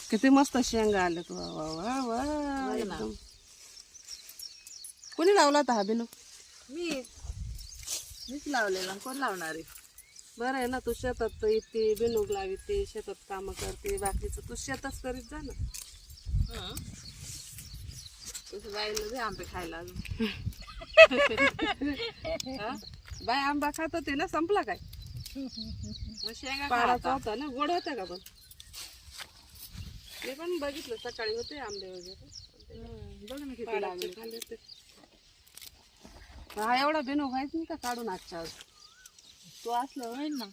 किती मस्त शेंगा आल्यात. वा वा वा वा एकदम. कोणी लावला होता हा बिनू? मीच लावलेला. कोण लावणार आहे? बरं आहे ना, तू शेतात येते, बिनूक लावते, शेतात काम करते, बाकीचं तू शेतच करीत जा ना. तसं जायला दे आंबे खायला अजून. हा? बाय आंबा खात होते ना, संपला काय? मग शेंगा पाडाचा होता ना, गोड होता का? पण मी पण बघितलं सकाळी होते आंबे वगैरे. बघ ना किती पाडाचे लागले. खाल्ले होते. हा एवढा बिनू व्हायच नाही का काढून आजच्या आज? तू असलं होईल ना.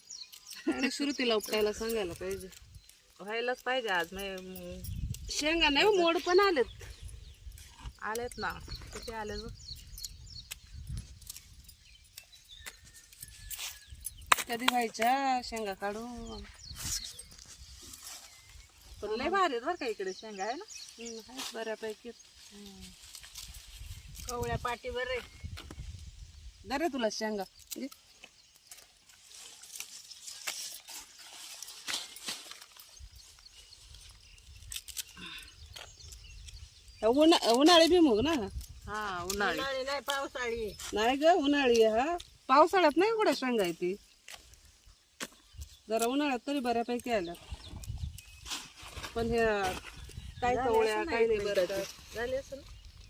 आणि श्रुतीला उपटायला सांगायला पाहिजे. व्हायलाच पाहिजे आज. शेंगा नाही मोड पण आलेत. आलेत ना. किती आले बघ. कधी व्हायच्या शेंगा काढून. पण लय भारी आहेत बरं का इकडे शेंगा आहे ना. आहेत बऱ्यापैकी. कवळ्या पाटीवर रे. दे रे तुला शेंगा. घे. उन्हाळी भुईमूग ना? हा उन्हाळी नाही पावसाळी. नाही ग उन्हाळी आहे हा. पावसाळ्यात नाही कुठे शेंगा आहे ती. जरा उन्हाळ्यात तरी बऱ्यापैकी आल्या. पण ह्या काय कवळ्या काही नाही बरं. झाली असं ना.